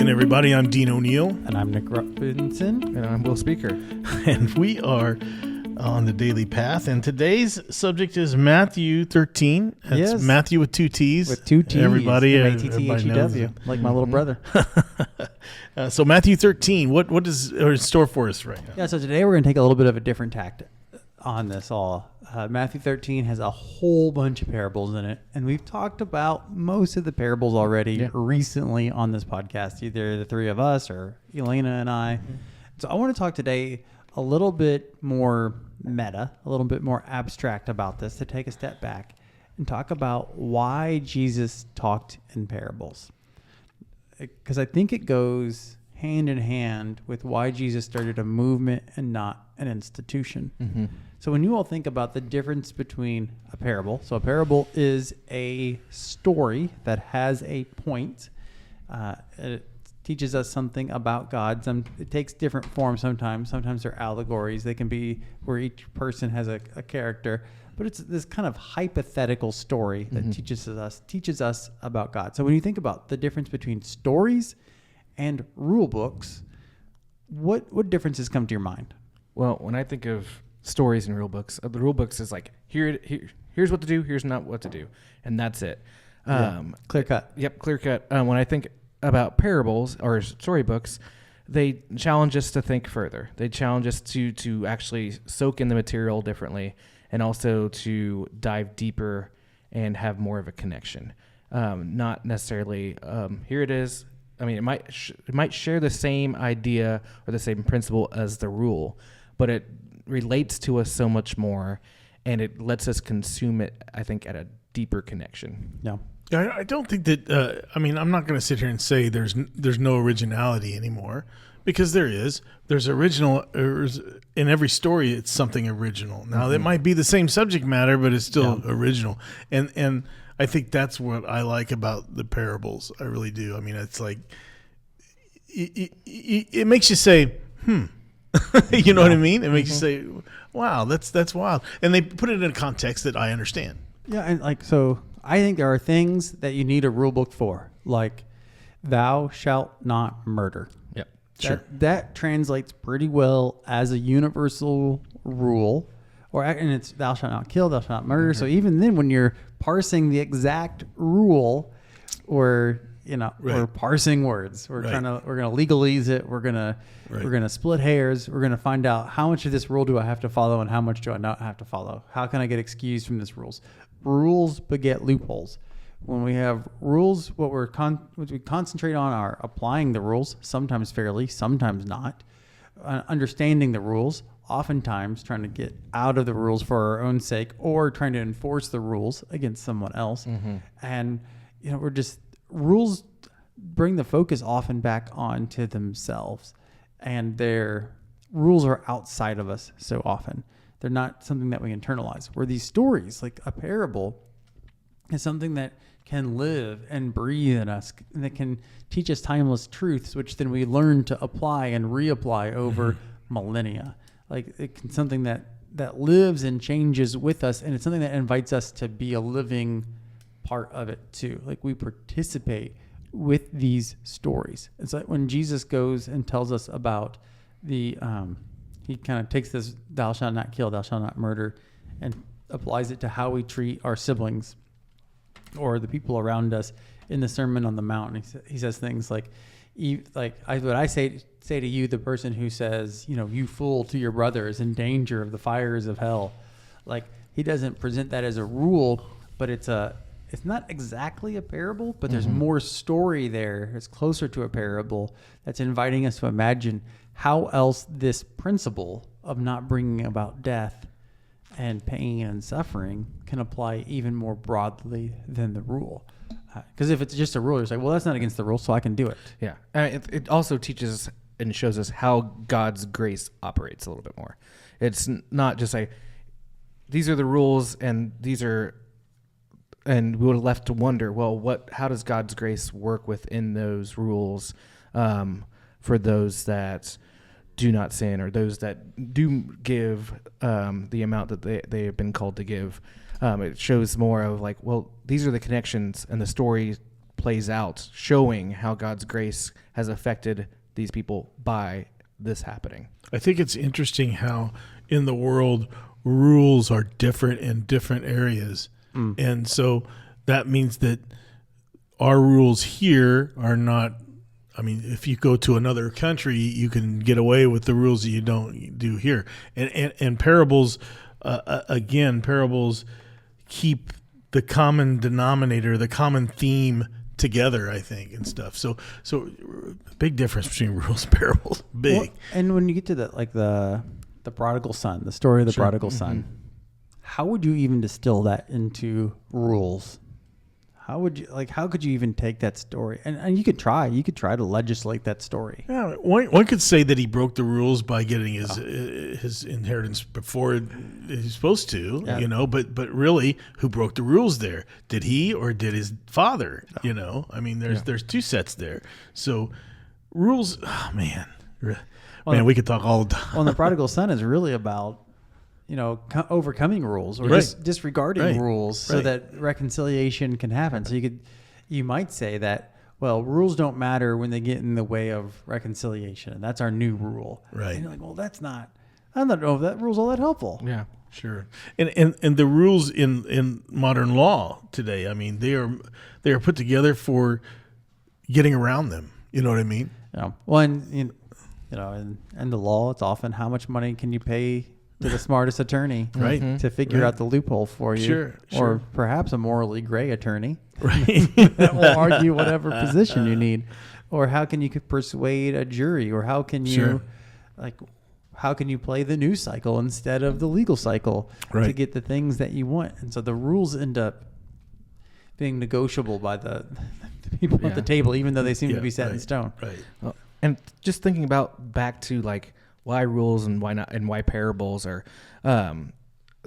again, everybody. I'm Dean O'Neill. And I'm Nick Robinson. And I'm Will Speaker. And we are on the Daily Path. And today's subject is Matthew 13. That's Yes. Matthew with two T's. With two T's. Everybody knows M-A-T-T-H-E-W, it. like my little brother. So Matthew 13, what is in store for us right now? Yeah, so today we're going to take a little bit of a different tact on this all. Matthew 13 has a whole bunch of parables in it, and we've talked about most of the parables already recently on this podcast, either the three of us or Elena and I. Mm-hmm. So I want to talk today a little bit more meta, a little bit more abstract about this, to take a step back and talk about why Jesus talked in parables. Because I think it goes hand in hand with why Jesus started a movement and not an institution. Mm-hmm. So when you all think about the difference between a parable, so a parable is a story that has a point. It teaches us something about God. It takes different forms sometimes. Sometimes they're allegories. They can be where each person has a character. But it's this kind of hypothetical story that teaches us about God. So when you think about the difference between stories and rule books, what differences come to your mind? Well, when I think of stories and rule books, the rule books is like, here's what to do, here's not what to do, and that's it. Clear cut. Yep, clear cut. When I think about parables or storybooks, they challenge us to think further. They challenge us to actually soak in the material differently, and also to dive deeper and have more of a connection. Not necessarily, here it is. I mean, it might share the same idea or the same principle as the rule, but it relates to us so much more, and it lets us consume it, I think, at a deeper connection. Yeah. I don't think that, I'm not going to sit here and say there's no originality anymore, because there is. There's original, in every story, it's something original. Now, It might be the same subject matter, but it's still original. And I think that's what I like about the parables. I really do. I mean, it's like, it makes you say, you know what I mean? It makes you say, wow, that's wild. And they put it in a context that I understand. Yeah, and so I think there are things that you need a rule book for, like thou shalt not murder. Yep. Sure. That translates pretty well as a universal rule, and it's thou shalt not kill, thou shalt not murder. So even then, when you're parsing the exact rule, we're parsing words. We're gonna legalese it. We're gonna split hairs. We're gonna find out how much of this rule do I have to follow and how much do I not have to follow. How can I get excused from this rules? Rules beget loopholes. When we have rules, what we concentrate on are applying the rules, sometimes fairly, sometimes not. Understanding the rules, oftentimes trying to get out of the rules for our own sake, or trying to enforce the rules against someone else. Mm-hmm. And rules bring the focus often back onto themselves, and their rules are outside of us so often. They're not something that we internalize. Where these stories, like a parable, is something that can live and breathe in us, and that can teach us timeless truths, which then we learn to apply and reapply over millennia. Like it's something that lives and changes with us, and it's something that invites us to be a living part of it too. Like we participate with these stories. It's like when Jesus goes and tells us about he kind of takes this thou shalt not kill, thou shalt not murder, and applies it to how we treat our siblings or the people around us in the Sermon on the Mount. He says things like what I say to you, the person who says, you fool to your brother is in danger of the fires of hell. Like he doesn't present that as a rule, but it's not exactly a parable, but there's more story there. It's closer to a parable that's inviting us to imagine how else this principle of not bringing about death and pain and suffering can apply even more broadly than the rule. Because if it's just a rule, you're like, well, that's not against the rule, so I can do it. Yeah. It also teaches and shows us how God's grace operates a little bit more. It's not just like, these are the rules and we would have left to wonder, well, how does God's grace work within those rules for those that do not sin, or those that do give the amount that they have been called to give? It shows more of like, well, these are the connections and the story plays out, showing how God's grace has affected these people by this happening. I think it's interesting how in the world rules are different in different areas. And so that means that our rules here are not, I mean, if you go to another country, you can get away with the rules that you don't do here. And parables, again, parables keep the common denominator, the common theme together, I think, and stuff. So big difference between rules and parables. Big. Well, and when you get to the prodigal son, the story of the prodigal son, how would you even distill that into rules? How could you even take that story? And you could try to legislate that story. Yeah, one could say that he broke the rules by getting his inheritance before he's supposed to, but really, who broke the rules there? Did he or did his father? I mean, there's two sets there. So rules, man, we could talk all the time. Well, the prodigal son is really about overcoming rules or disregarding rules so that reconciliation can happen. So you might say that, well, rules don't matter when they get in the way of reconciliation, and that's our new rule. Right. And you're like, well, I don't know if that rule's all that helpful. Yeah. Sure. And the rules in modern law today, I mean, they are put together for getting around them. You know what I mean? Yeah. Well, in the law, it's often how much money can you pay to the smartest attorney to figure out the loophole for you. Sure. Or perhaps a morally gray attorney Right. that will argue whatever position you need. Or how can you persuade a jury? Or how can you how can you play the news cycle instead of the legal cycle to get the things that you want? And so the rules end up being negotiable by the people at the table, even though they seem to be set in stone. Right. Well, and just thinking about back to like why rules and why not, and why parables are,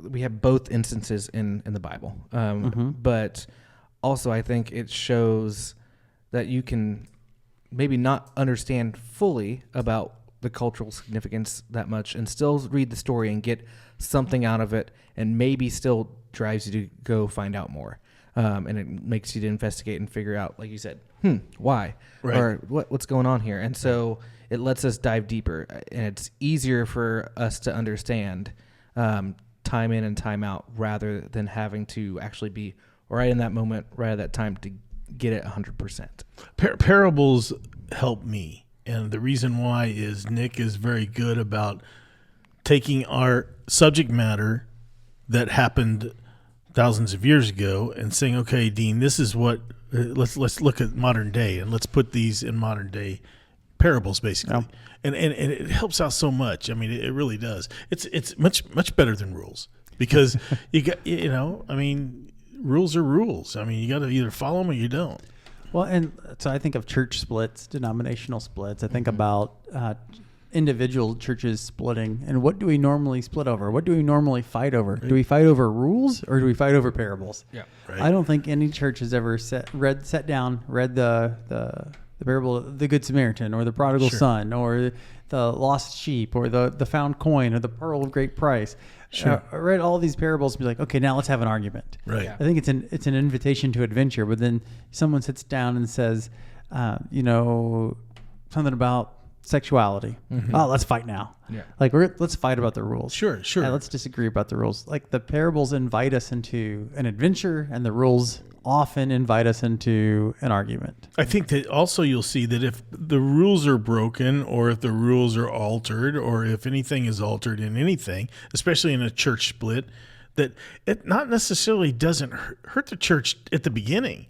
we have both instances in the Bible. But also I think it shows that you can maybe not understand fully about the cultural significance that much and still read the story and get something out of it, and maybe still drives you to go find out more. And it makes you to investigate and figure out, like you said, why? Right. Or what's going on here? And so it lets us dive deeper, and it's easier for us to understand time in and time out rather than having to actually be right in that moment, right at that time to get it 100%. Parables help me. And the reason why is Nick is very good about taking our subject matter that happened thousands of years ago and saying, okay, Dean, this is what, let's look at modern day and let's put these in modern day parables, basically. Yeah. And it helps out so much. I mean, it really does. It's much better than rules because rules are rules. I mean, you got to either follow them or you don't. Well, and so I think of church splits, denominational splits. I think about individual churches splitting. And what do we normally split over? What do we normally fight over? Right. Do we fight over rules or do we fight over parables? Yeah. Right. I don't think any church has ever read the parable of the Good Samaritan or the prodigal son or the lost sheep or the found coin or the pearl of great price. Sure. I read all these parables and be like, okay, now let's have an argument. Right. Yeah. I think it's an invitation to adventure, but then someone sits down and says, something about sexuality. Oh, let's fight now. Yeah. Like let's fight about the rules. Sure. Let's disagree about the rules. Like the parables invite us into an adventure, and the rules often invite us into an argument. I think that also you'll see that if the rules are broken or if the rules are altered or if anything is altered in anything, especially in a church split, that it not necessarily doesn't hurt the church at the beginning,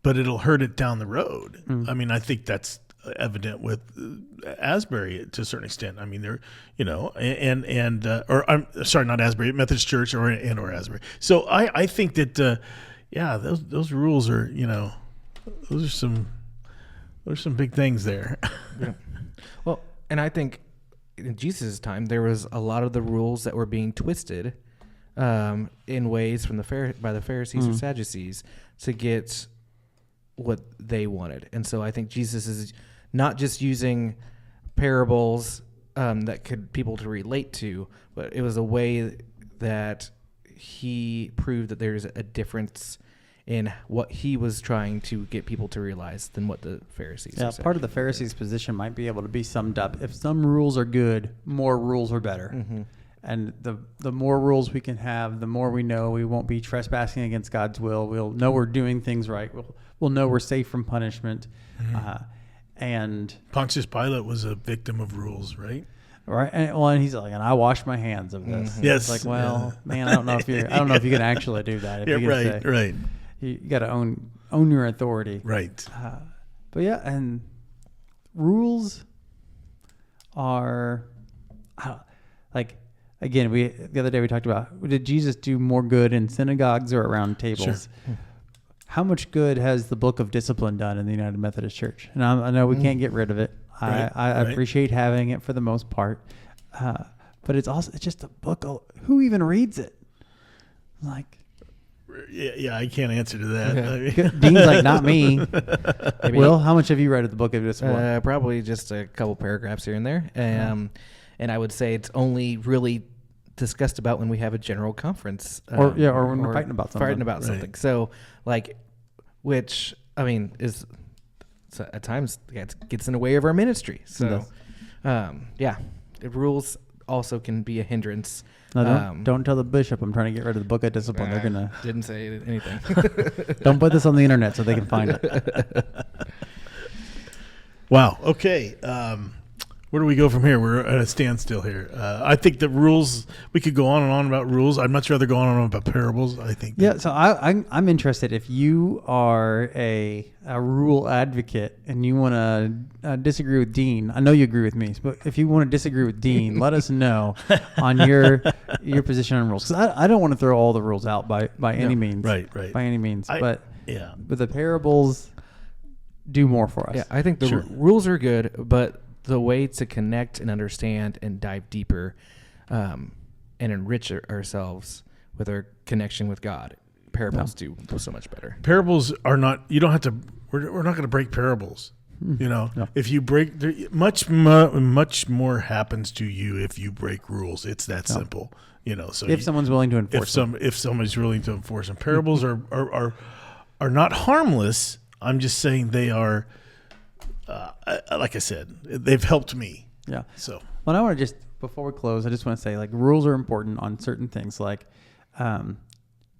but it'll hurt it down the road. I mean, I think that's evident with Asbury to a certain extent. I mean, they're, or I'm sorry, not Asbury, Methodist Church or Asbury. So I think that, those rules are, those are some big things there. Yeah. Well, and I think in Jesus' time, there was a lot of the rules that were being twisted in ways from by the Pharisees or Sadducees to get what they wanted. And so I think Jesus is not just using parables that could people to relate to, but it was a way that he proved that there's a difference in what he was trying to get people to realize than what the Pharisees Yeah, are saying. part of the Pharisees' position might be able to be summed up. If some rules are good, more rules are better. Mm-hmm. And the more rules we can have, the more we know we won't be trespassing against God's will. We'll know we're doing things right. We'll know we're safe from punishment. And Pontius Pilate was a victim of rules, right? right, and he's like, and I wash my hands of this. Mhm. Yes, It's like, well, man, I don't know if you can actually do that. If Yeah, you're gonna right, say- right, You got to own your authority. right. But yeah, and rules are like, again, the other day we talked about, did Jesus do more good in synagogues or around tables? Sure. How much good has the Book of Discipline done in the United Methodist Church? And I know we can't get rid of it. Right, I right. appreciate having it for the most part, but it's just a book. Who even reads it? Like, Yeah, I can't answer to that. I mean- Dean's like, not me. Maybe- Will, how much have you read of the Book of Discipline? Probably just a couple paragraphs here and there. And I would say it's only really discussed about when we have a general conference. Or when we're fighting about something. Fighting about something. So, like, which, I mean, is at times it gets in the way of our ministry. So, yeah, the rules also can be a hindrance. No, don't tell the bishop I'm trying to get rid of the Book of Discipline. They're gonna Didn't say anything. don't put this on the internet so they can find it. Wow. Okay. Where do we go from here? We're at a standstill here. I think the rules, we could go on and on about rules. I'd much rather go on and on about parables. I think. Yeah, so I'm interested. If you are a rule advocate and you want to disagree with Dean, I know you agree with me, but if you want to disagree with Dean, let us know on your position on rules. Because I don't want to throw all the rules out by any means. Right. By any means. But Yeah. the parables do more for us. Yeah, I think the Sure. rules are good, but the way to connect and understand and dive deeper and enrich ourselves with our connection with God, parables do so much better. Parables are not. You don't have to. We're not going to break parables. You know, No. if you break, much more happens to you if you break rules. It's that simple. You know, so If someone's willing to enforce them. if somebody's willing to enforce them, parables are not harmless. I'm just saying they are. Like I said, they've helped me. Yeah. So Well, I want to just, before we close, I just want to say, like, rules are important on certain things, like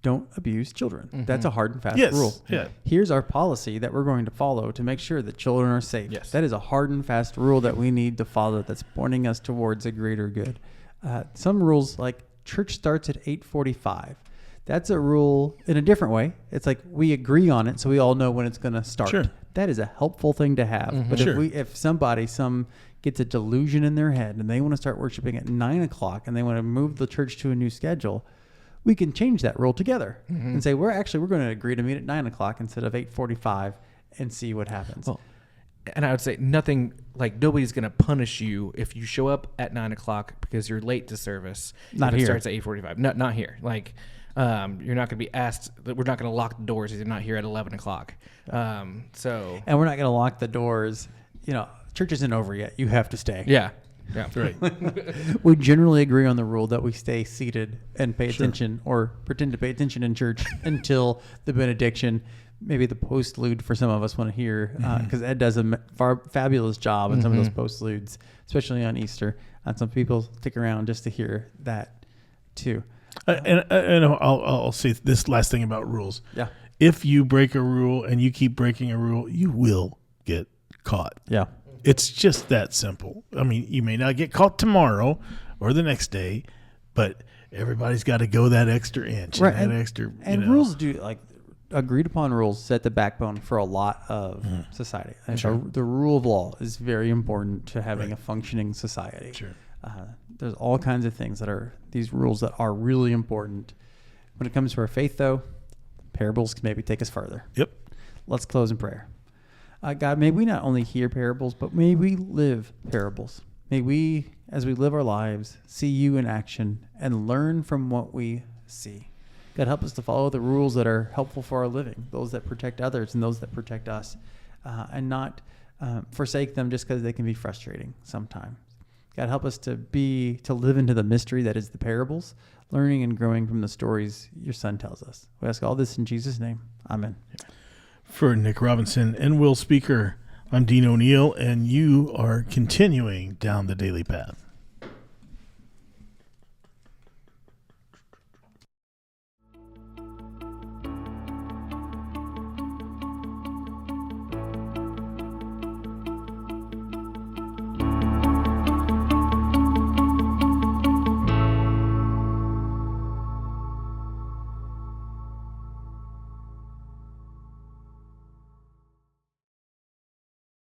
don't abuse children. That's a hard and fast Yes, rule. yeah. Here's our policy that we're going to follow to make sure that children are safe. Yes. That is a hard and fast rule that we need to follow that's pointing us towards a greater good. Some rules, like church starts at 8:45. That's a rule in a different way. It's like we agree on it so we all know when it's going to start. Sure. That is a helpful thing to have. But Sure. if somebody gets a delusion in their head and they want to start worshiping at 9 o'clock and they want to move the church to a new schedule, we can change that rule together and say we're going to agree to meet at 9 o'clock instead of 8:45 and see what happens. Well, and I would say nobody's going to punish you if you show up at 9 o'clock because you're late to service. Not if here. It starts at 8:45. Not here. Like, you're not going to be asked. We're not going to lock the doors if you're not here at 11 o'clock. So And we're not going to lock the doors. You know, church isn't over yet. You have to stay. yeah. right. We generally agree on the rule that we stay seated and pay attention or pretend to pay attention in church until the benediction, maybe the postlude for some of us want to hear, because Ed does a fabulous job in some of those postludes, especially on Easter. And some people stick around just to hear that too. And I'll say this last thing about rules. Yeah. If you break a rule and you keep breaking a rule, you will get caught. Yeah. It's just that simple. I mean, you may not get caught tomorrow or the next day, but everybody's got to go that extra inch. Right. And that extra, And rules do, like, agreed upon rules set the backbone for a lot of society. And Sure. the rule of law is very important to having a functioning society. Sure. There's all kinds of things that are these rules that are really important. When it comes to our faith, though, parables can maybe take us further. Yep. Let's close in prayer. God, may we not only hear parables, but may we live parables. May we, as we live our lives, see you in action and learn from what we see. God, help us to follow the rules that are helpful for our living, those that protect others and those that protect us, and not forsake them just because they can be frustrating sometimes. God, help us to live into the mystery that is the parables. learning and growing from the stories your son tells us. We ask all this in Jesus' name. Amen. For Nick Robinson and Will Speaker, I'm Dean O'Neill, and you are continuing down the daily path.